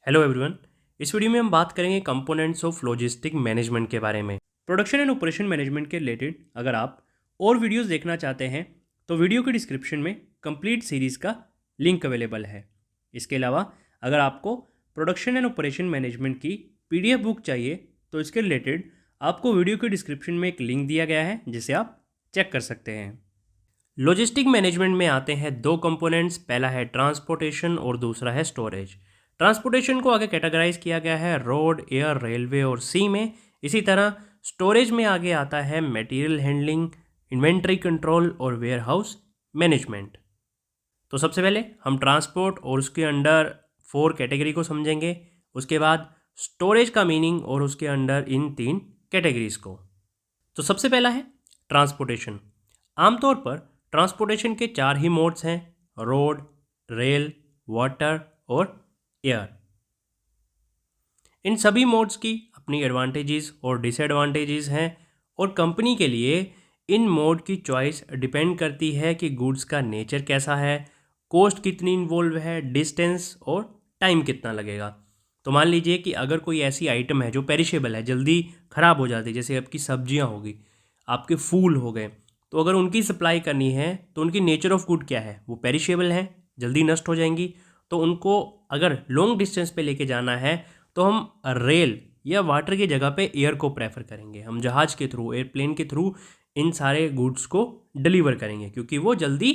Hello everyone. इस video में हम बात करेंगे कंपोनेंट्स ऑफ लॉजिस्टिक मैनेजमेंट के बारे में। प्रोडक्शन एंड ऑपरेशन मैनेजमेंट के रिलेटेड अगर आप और वीडियोस देखना चाहते हैं तो वीडियो के डिस्क्रिप्शन में कंप्लीट सीरीज़ का लिंक अवेलेबल है। इसके अलावा अगर आपको प्रोडक्शन एंड ऑपरेशन मैनेजमेंट की पीडीएफ बुक चाहिए तो इसके रिलेटेड आपको वीडियो के डिस्क्रिप्शन में एक लिंक दिया गया है जिसे आप चेक कर सकते हैं। लॉजिस्टिक मैनेजमेंट में आते हैं दो कंपोनेंट्स, पहला है ट्रांसपोर्टेशन और दूसरा है स्टोरेज। ट्रांसपोर्टेशन को आगे कैटेगराइज किया गया है रोड, एयर, रेलवे और सी में। इसी तरह स्टोरेज में आगे आता है मटेरियल हैंडलिंग, इन्वेंट्री कंट्रोल और वेयर हाउस मैनेजमेंट। तो सबसे पहले हम ट्रांसपोर्ट और उसके अंडर 4 कैटेगरी को समझेंगे, उसके बाद स्टोरेज का मीनिंग और उसके अंडर इन 3 कैटेगरीज को। तो सबसे पहला है ट्रांसपोर्टेशन। आमतौर पर ट्रांसपोर्टेशन के 4 ही मोड्स हैं, रोड, रेल, वाटर और एयर। इन सभी मोड्स की अपनी एडवांटेजेस और डिसएडवांटेजेस हैं और कंपनी के लिए इन मोड की चॉइस डिपेंड करती है कि गुड्स का नेचर कैसा है, कॉस्ट कितनी इन्वॉल्व है, डिस्टेंस और टाइम कितना लगेगा। तो मान लीजिए कि अगर कोई ऐसी आइटम है जो पेरिशेबल है, जल्दी ख़राब हो जाती है, जैसे आपकी सब्जियां होगी, आपके फूल हो गए, तो अगर उनकी सप्लाई करनी है तो उनकी नेचर ऑफ गुड क्या है, वो पेरिशेबल है, जल्दी नष्ट हो जाएंगी। तो उनको अगर लॉन्ग डिस्टेंस पे लेके जाना है तो हम रेल या वाटर की जगह पे एयर को प्रेफर करेंगे। हम जहाज़ के थ्रू, एयरप्लेन के थ्रू इन सारे गुड्स को डिलीवर करेंगे क्योंकि वो जल्दी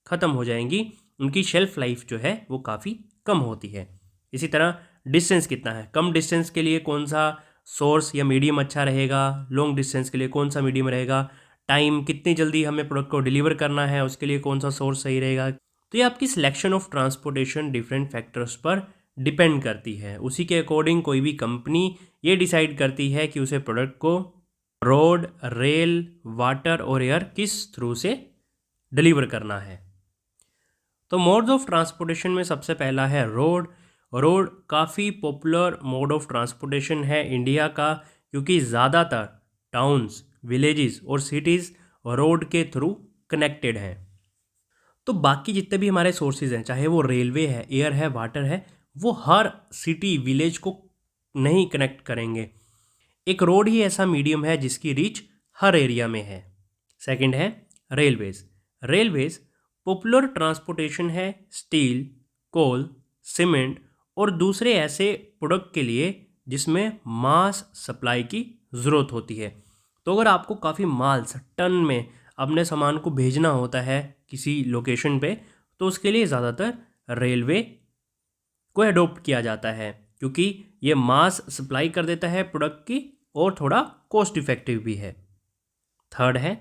ख़त्म हो जाएंगी, उनकी शेल्फ लाइफ जो है वो काफ़ी कम होती है। इसी तरह डिस्टेंस कितना है, कम डिस्टेंस के लिए कौन सा सोर्स या मीडियम अच्छा रहेगा, लॉन्ग डिस्टेंस के लिए कौन सा मीडियम रहेगा, टाइम कितनी जल्दी हमें प्रोडक्ट को डिलीवर करना है उसके लिए कौन सा सोर्स सही रहेगा। तो ये आपकी selection of transportation different factors पर डिपेंड करती है। उसी के अकॉर्डिंग कोई भी कंपनी ये डिसाइड करती है कि उसे प्रोडक्ट को रोड, रेल, वाटर और एयर किस थ्रू से डिलीवर करना है। तो मोड्स ऑफ ट्रांसपोर्टेशन में सबसे पहला है रोड। रोड काफ़ी पॉपुलर मोड ऑफ ट्रांसपोर्टेशन है इंडिया का, क्योंकि ज़्यादातर टाउन्स, विलेजेस और सिटीज़ रोड के थ्रू कनेक्टेड हैं। तो बाकी जितने भी हमारे सोर्सेज हैं, चाहे वो रेलवे है, एयर है, वाटर है, वो हर सिटी, विलेज को नहीं कनेक्ट करेंगे। एक रोड ही ऐसा मीडियम है जिसकी रीच हर एरिया में है। सेकंड है रेलवेज। रेलवेज पॉपुलर ट्रांसपोर्टेशन है स्टील, कोल, सीमेंट और दूसरे ऐसे प्रोडक्ट के लिए जिसमें मास सप्लाई की ज़रूरत होती है। तो अगर आपको काफ़ी माल्स, टन में अपने सामान को भेजना होता है किसी लोकेशन पे, तो उसके लिए ज़्यादातर रेलवे को एडोप्ट किया जाता है क्योंकि ये मास सप्लाई कर देता है प्रोडक्ट की और थोड़ा कॉस्ट इफेक्टिव भी है। थर्ड है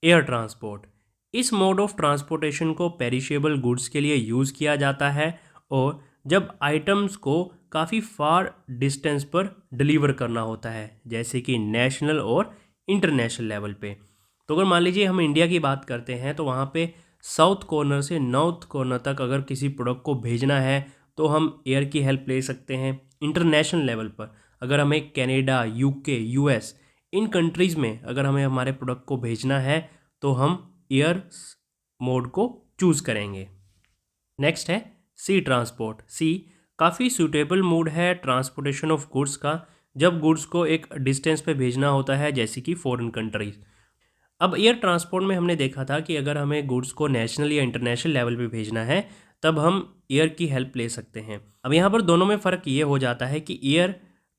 एयर ट्रांसपोर्ट। इस मोड ऑफ ट्रांसपोर्टेशन को पेरिशेबल गुड्स के लिए यूज़ किया जाता है और जब आइटम्स को काफ़ी फार डिस्टेंस पर डिलीवर करना होता है, जैसे कि नेशनल और इंटरनेशनल लेवल पे। तो अगर मान लीजिए हम इंडिया की बात करते हैं तो वहाँ पे साउथ कॉर्नर से नॉर्थ कॉर्नर तक अगर किसी प्रोडक्ट को भेजना है तो हम एयर की हेल्प ले सकते हैं। इंटरनेशनल लेवल पर अगर हमें कनाडा, यूके, यूएस, इन कंट्रीज़ में अगर हमें हमारे प्रोडक्ट को भेजना है तो हम एयर मोड को चूज़ करेंगे। नेक्स्ट है सी ट्रांसपोर्ट। सी काफ़ी सूटेबल मोड है ट्रांसपोर्टेशन ऑफ गुड्स का, जब गुड्स को एक डिस्टेंस पे भेजना होता है जैसे कि फॉरेन कंट्रीज। अब एयर ट्रांसपोर्ट में हमने देखा था कि अगर हमें गुड्स को नेशनल या इंटरनेशनल लेवल पे भेजना है तब हम एयर की हेल्प ले सकते हैं। अब यहाँ पर दोनों में फ़र्क ये हो जाता है कि एयर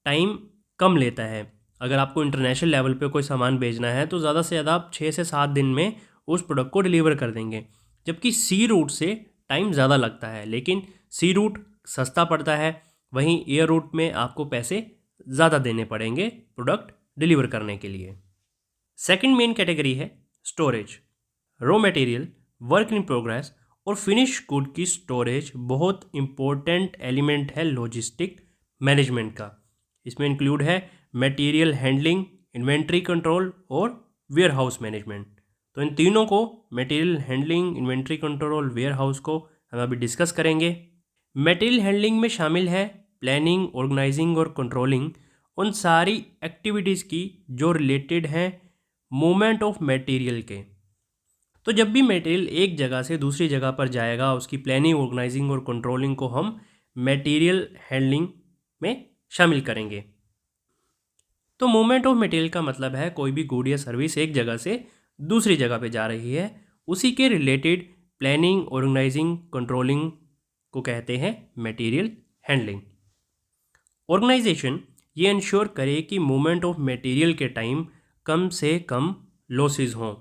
टाइम कम लेता है। अगर आपको इंटरनेशनल लेवल पे कोई सामान भेजना है तो ज़्यादा से ज़्यादा आप 6 से 7 दिन में उस प्रोडक्ट को डिलीवर कर देंगे, जबकि सी रूट से टाइम ज़्यादा लगता है, लेकिन सी रूट सस्ता पड़ता है, वहीं एयर रूट में आपको पैसे ज़्यादा देने पड़ेंगे प्रोडक्ट डिलीवर करने के लिए। सेकंड मेन कैटेगरी है storage. Raw material, work in progress और फिनिश गुड की स्टोरेज बहुत इंपॉर्टेंट एलिमेंट है लॉजिस्टिक मैनेजमेंट का। इसमें इंक्लूड है मटेरियल हैंडलिंग, इन्वेंट्री कंट्रोल और वेयर हाउस मैनेजमेंट। तो इन तीनों को, मटेरियल हैंडलिंग, इन्वेंट्री कंट्रोल और वेयर हाउस को, हम अभी डिस्कस करेंगे। मटेरियल हैंडलिंग में शामिल है प्लानिंग, ऑर्गेनाइजिंग और कंट्रोलिंग उन सारी एक्टिविटीज़ की जो रिलेटेड हैं मूवमेंट ऑफ मटेरियल के। तो जब भी मटेरियल एक जगह से दूसरी जगह पर जाएगा, उसकी प्लानिंग, ऑर्गेनाइजिंग और कंट्रोलिंग को हम मटेरियल हैंडलिंग में शामिल करेंगे। तो मूवमेंट ऑफ मटेरियल का मतलब है कोई भी गुड या सर्विस एक जगह से दूसरी जगह पे जा रही है, उसी के रिलेटेड प्लानिंग, ऑर्गेनाइजिंग, कंट्रोलिंग को कहते हैं मटेरियल हैंडलिंग। ऑर्गेनाइजेशन ये इंश्योर करे कि मूवमेंट ऑफ मटेरियल के टाइम कम से कम लॉसेस हों।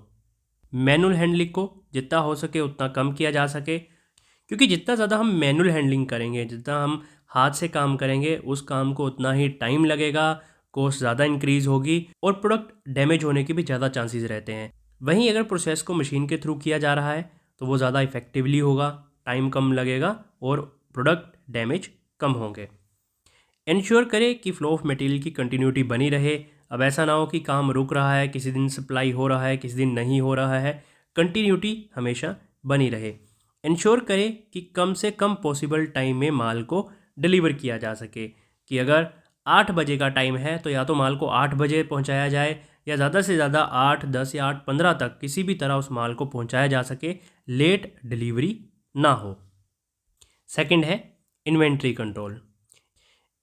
मैनुअल हैंडलिंग को जितना हो सके उतना कम किया जा सके, क्योंकि जितना ज़्यादा हम मैनुअल हैंडलिंग करेंगे, जितना हम हाथ से काम करेंगे, उस काम को उतना ही टाइम लगेगा, कॉस्ट ज़्यादा इंक्रीज़ होगी और प्रोडक्ट डैमेज होने के भी ज़्यादा चांसेस रहते हैं। वहीं अगर प्रोसेस को मशीन के थ्रू किया जा रहा है तो वो ज़्यादा इफेक्टिवली होगा, टाइम कम लगेगा और प्रोडक्ट डैमेज कम होंगे। इंश्योर करें कि फ्लो ऑफ मटेरियल की कंटिन्यूटी बनी रहे। अब ऐसा ना हो कि काम रुक रहा है, किसी दिन सप्लाई हो रहा है, किसी दिन नहीं हो रहा है, कंटिन्यूटी हमेशा बनी रहे। इंश्योर करें कि कम से कम पॉसिबल टाइम में माल को डिलीवर किया जा सके, कि अगर 8 बजे का टाइम है तो या तो माल को 8 बजे पहुंचाया जाए या ज़्यादा से ज़्यादा 8, 10 या 8:15 तक किसी भी तरह उस माल को पहुंचाया जा सके, लेट डिलीवरी ना हो। सेकंड है इन्वेंट्री कंट्रोल।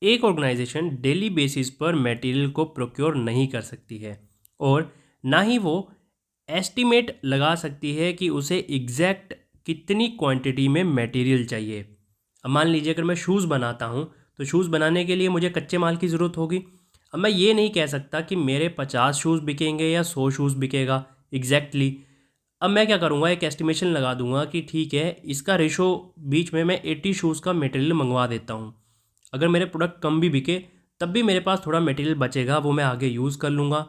एक ऑर्गेनाइजेशन डेली बेसिस पर मटेरियल को प्रोक्योर नहीं कर सकती है और ना ही वो एस्टिमेट लगा सकती है कि उसे एग्जैक्ट कितनी क्वांटिटी में मटेरियल चाहिए। अब मान लीजिए अगर मैं शूज़ बनाता हूँ तो शूज़ बनाने के लिए मुझे कच्चे माल की ज़रूरत होगी। अब मैं ये नहीं कह सकता कि मेरे 50 शूज़ बिकेंगे या 100 शूज़ बिकेगा एग्जैक्टली। अब मैं क्या करूँगा, एक एस्टिमेशन लगा दूंगा कि ठीक है, इसका रेशो बीच में मैं 80 शूज़ का मटेरियल मंगवा देता हूँ। अगर मेरे प्रोडक्ट कम भी बिके तब भी मेरे पास थोड़ा मटेरियल बचेगा, वो मैं आगे यूज़ कर लूँगा।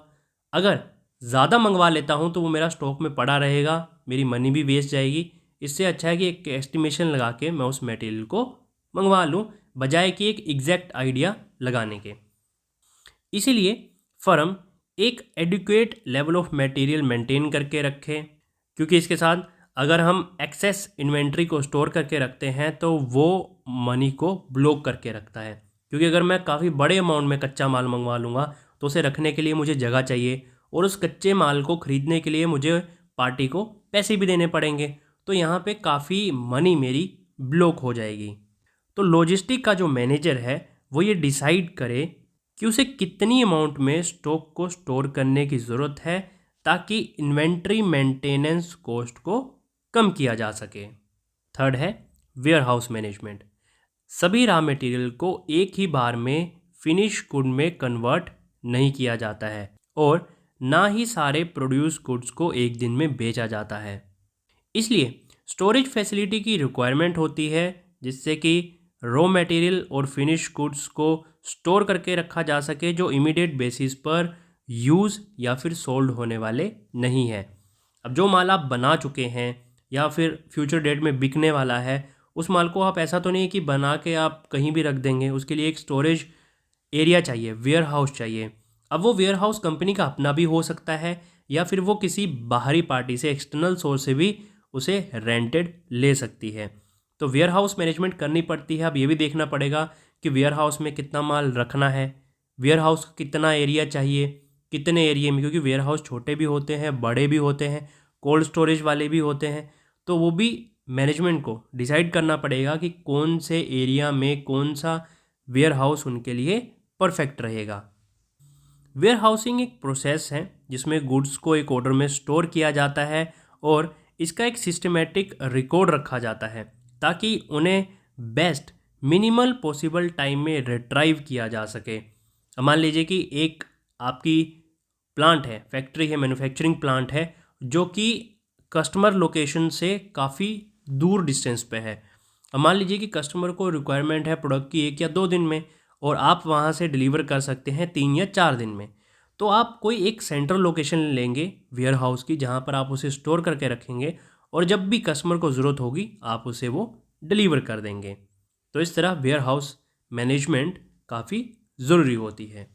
अगर ज़्यादा मंगवा लेता हूँ तो वो मेरा स्टॉक में पड़ा रहेगा, मेरी मनी भी वेस्ट जाएगी। इससे अच्छा है कि एक एस्टिमेशन लगा के मैं उस मटेरियल को मंगवा लूँ, बजाय कि एक एग्जैक्ट आइडिया लगाने के। इसीलिए फर्म एक adequate level of material maintain करके रखे, क्योंकि इसके साथ अगर हम एक्सेस इन्वेंट्री को स्टोर करके रखते हैं तो वो मनी को ब्लॉक करके रखता है। क्योंकि अगर मैं काफ़ी बड़े अमाउंट में कच्चा माल मंगवा लूँगा तो उसे रखने के लिए मुझे जगह चाहिए और उस कच्चे माल को ख़रीदने के लिए मुझे पार्टी को पैसे भी देने पड़ेंगे, तो यहाँ पे काफ़ी मनी मेरी ब्लॉक हो जाएगी। तो लॉजिस्टिक का जो मैनेजर है वो ये डिसाइड करे कि उसे कितनी अमाउंट में स्टॉक को स्टोर करने की ज़रूरत है ताकि इन्वेंट्री मेंटेनेंस कॉस्ट को कम किया जा सके। थर्ड है वेयर हाउस मैनेजमेंट। सभी रॉ मटेरियल को एक ही बार में फिनिश गुड में कन्वर्ट नहीं किया जाता है और ना ही सारे प्रोड्यूस गुड्स को एक दिन में बेचा जाता है। इसलिए स्टोरेज फैसिलिटी की रिक्वायरमेंट होती है जिससे कि रॉ मटेरियल और फिनिश गुड्स को स्टोर करके रखा जा सके जो इमीडिएट बेसिस पर यूज़ या फिर सोल्ड होने वाले नहीं है। अब जो माल आप बना चुके हैं या फिर फ्यूचर डेट में बिकने वाला है, उस माल को आप ऐसा तो नहीं है कि बना के आप कहीं भी रख देंगे, उसके लिए एक स्टोरेज एरिया चाहिए, वेयर हाउस चाहिए। अब वो वेयर हाउस कंपनी का अपना भी हो सकता है या फिर वो किसी बाहरी पार्टी से, एक्सटर्नल सोर्स से भी उसे रेंटेड ले सकती है। तो वेयर हाउस मैनेजमेंट करनी पड़ती है। अब ये भी देखना पड़ेगा कि वेयर हाउस में कितना माल रखना है, वेयर हाउस का कितना एरिया चाहिए, कितने एरिया में, क्योंकि वेयर हाउस छोटे भी होते हैं, बड़े भी होते हैं, कोल्ड स्टोरेज वाले भी होते हैं। तो वो भी मैनेजमेंट को डिसाइड करना पड़ेगा कि कौन से एरिया में कौन सा वेयर हाउस उनके लिए परफेक्ट रहेगा। वेयर हाउसिंग एक प्रोसेस है जिसमें गुड्स को एक ऑर्डर में स्टोर किया जाता है और इसका एक सिस्टमेटिक रिकॉर्ड रखा जाता है ताकि उन्हें बेस्ट मिनिमल पॉसिबल टाइम में रिट्राइव किया जा सके। मान लीजिए कि एक आपकी प्लांट है, फैक्ट्री है, मैन्युफैक्चरिंग प्लांट है जो कि कस्टमर लोकेशन से काफ़ी दूर डिस्टेंस पे है। अब मान लीजिए कि कस्टमर को रिक्वायरमेंट है प्रोडक्ट की 1 या 2 दिन में और आप वहाँ से डिलीवर कर सकते हैं 3 या 4 दिन में। तो आप कोई एक सेंट्रल लोकेशन लेंगे वेयर हाउस की जहाँ पर आप उसे स्टोर करके रखेंगे और जब भी कस्टमर को ज़रूरत होगी आप उसे वो डिलीवर कर देंगे। तो इस तरह वेयर हाउस मैनेजमेंट काफ़ी ज़रूरी होती है।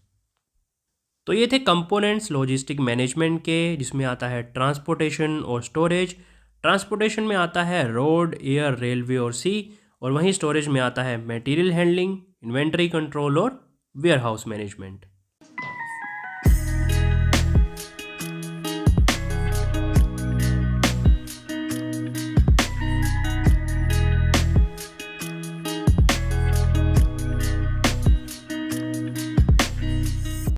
तो ये थे कंपोनेंट्स लॉजिस्टिक मैनेजमेंट के, जिसमें आता है ट्रांसपोर्टेशन और स्टोरेज। ट्रांसपोर्टेशन में आता है रोड, एयर, रेलवे और सी, और वहीं स्टोरेज में आता है मटेरियल हैंडलिंग, इन्वेंट्री कंट्रोल और वेयर हाउस मैनेजमेंट।